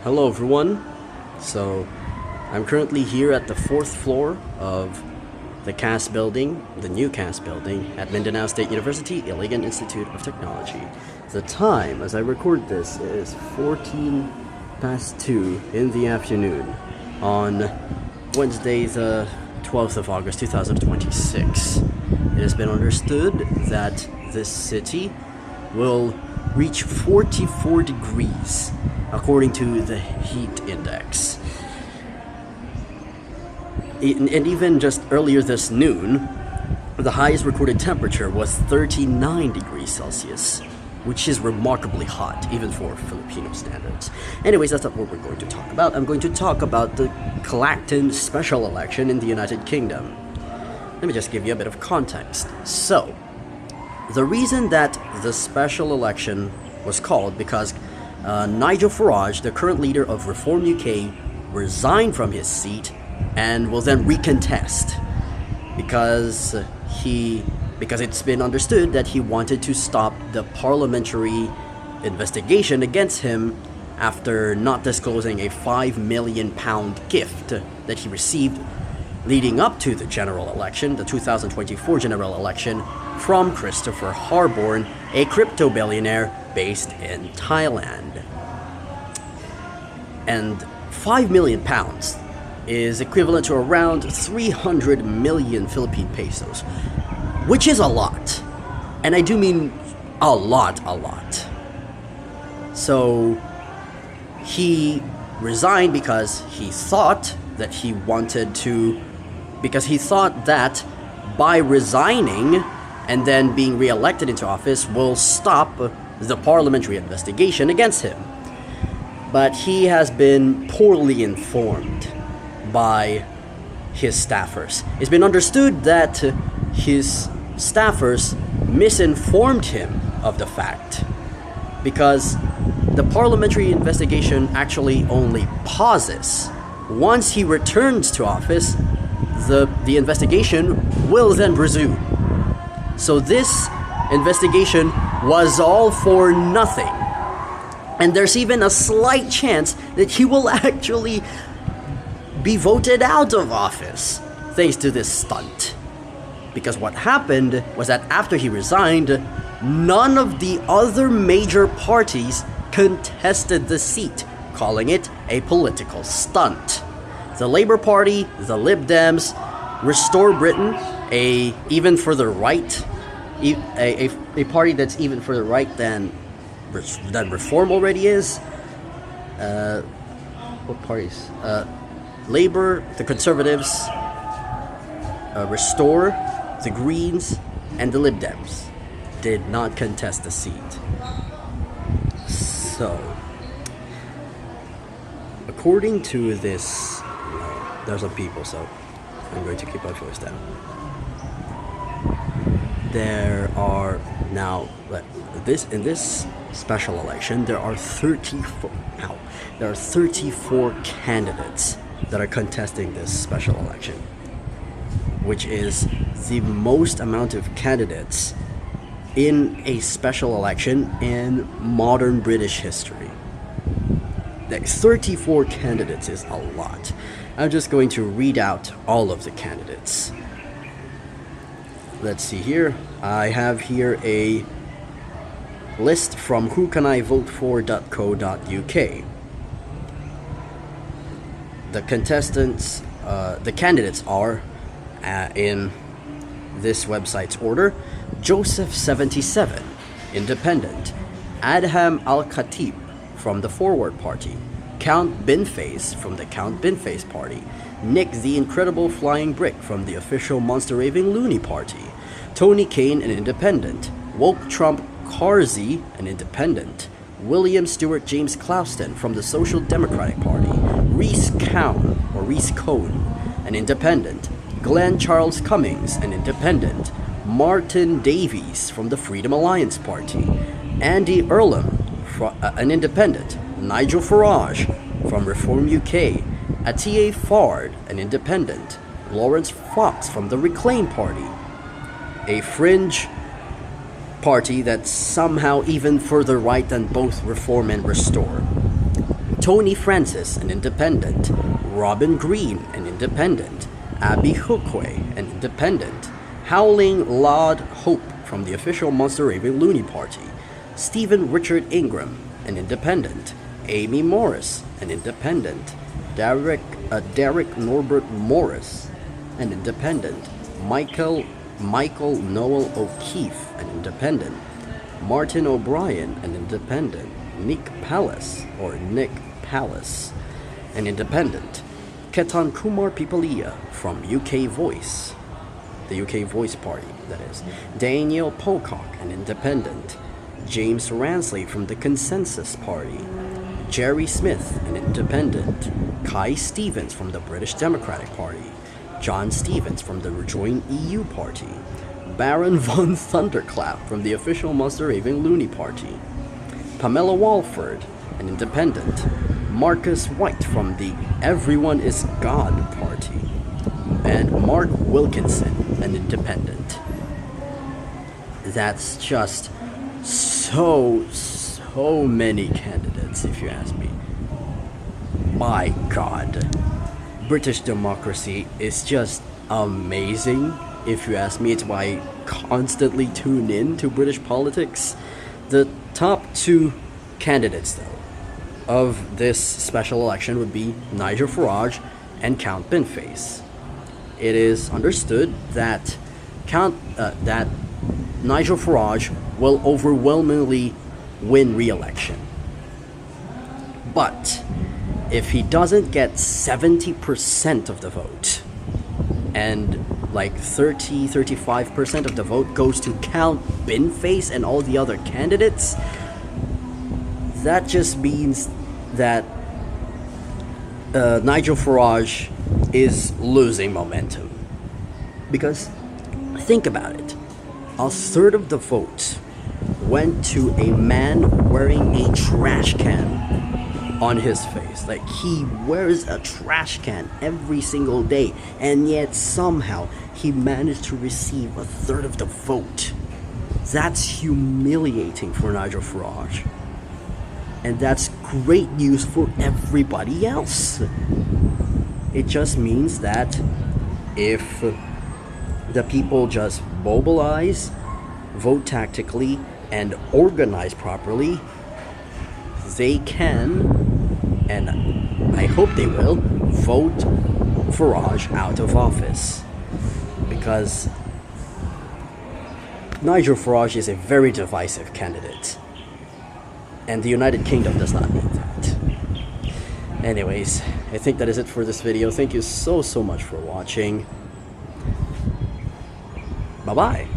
Hello everyone. So I'm currently here at the 4th floor of the CAS building, the new CAS building at Mindanao State University, Iligan Institute of Technology. The time as I record this is 14 past 2 in the afternoon on Wednesday the 12th of August 2026. It has been understood that this city will reach 44 degrees according to the heat index. And even just earlier this noon, the highest recorded temperature was 39 degrees Celsius, which is remarkably hot, even for Filipino standards. Anyways, that's not what we're going to talk about. I'm going to talk about the Clacton special election in the United Kingdom. Let me just give you a bit of context. So, the reason that the special election was called because Nigel Farage, the current leader of Reform UK, resigned from his seat and will then recontest because it's been understood that he wanted to stop the parliamentary investigation against him after not disclosing a £5 million gift that he received leading up to the general election, the 2024 general election, from Christopher Harborn, a crypto billionaire based in Thailand. And £5 million is equivalent to around 300 million Philippine pesos, which is a lot. And I do mean a lot. So he resigned because he thought that by resigning and then being re-elected into office will stop the parliamentary investigation against him. But he has been poorly informed by his staffers. It's been understood that his staffers misinformed him of the fact, because the parliamentary investigation actually only pauses. Once he returns to office, the investigation will then resume. So this investigation was all for nothing. And there's even a slight chance that he will actually be voted out of office thanks to this stunt. Because what happened was that after he resigned, none of the other major parties contested the seat, calling it a political stunt. The Labour Party, the Lib Dems, Restore Britain, a party that's even further right than Reform already is. What parties? Labour, the Conservatives, Restore, the Greens, and the Lib Dems did not contest the seat. So, according to this, there's some people, so I'm going to keep my voice down. There are now, in this special election, there are 34 candidates that are contesting this special election, which is the most amount of candidates in a special election in modern British history. 34 candidates is a lot. I'm just going to read out all of the candidates. Let's see here. I have here a list from whocanivotefor.co.uk. The candidates are, in this website's order: Joseph 77, Independent; Adham Al-Khatib from the Forward Party; Count Binface from the Count Binface Party; Nick the Incredible Flying Brick from the official Monster Raving Loony Party; Tony Kane, an Independent; Woke Trump Carsey, an Independent; William Stewart James Clauston from the Social Democratic Party; Rhys Cohn, an Independent; Glenn Charles Cummings, an Independent; Martin Davies from the Freedom Alliance Party; Andy Earlham, an Independent; Nigel Farage from Reform UK; Atiye Fard, an Independent; Lawrence Fox from the Reclaim Party, a fringe party that's somehow even further right than both Reform and Restore; Tony Francis, an independent. Robin Green, an independent. Abby Hookway, an independent. Howling Lord Hope from the official Monster Raving Looney Party. Stephen Richard Ingram, an independent. Amy Morris, an independent. Derek Norbert Morris, an independent. Michael Noel O'Keefe, an independent. Martin O'Brien, an independent. Nick Palace, an independent. Ketan Kumar Pipalia from UK Voice, the UK Voice Party, that is. Daniel Pocock, an independent. James Ransley from the Consensus Party. Jerry Smith, an independent. Kai Stevens from the British Democratic Party. John Stevens from the Rejoin EU Party. Baron von Thunderclap from the official Monster Raving Looney Party. Pamela Walford, an independent. Marcus White from the Everyone is God Party. And Mark Wilkinson, an independent. That's just so many candidates, if you ask me. My God, British democracy is just amazing, if you ask me. It's why I constantly tune in to British politics. The top two candidates, though, of this special election would be Nigel Farage and Count Binface. It is understood that Nigel Farage will overwhelmingly win re-election. But if he doesn't get 70% of the vote, and like 35% of the vote goes to Count Binface and all the other candidates, that just means that Nigel Farage is losing momentum. Because think about it, a third of the vote went to a man wearing a trash can on his face. Like, he wears a trash can every single day, and yet somehow he managed to receive a third of the vote. That's humiliating for Nigel Farage. And that's great news for everybody else. It just means that if the people just mobilize, vote tactically, and organize properly, they can, and I hope they will, vote Farage out of office. Because Nigel Farage is a very divisive candidate, and the United Kingdom does not need that. Anyways, I think that is it for this video. Thank you so much for watching. Bye-bye.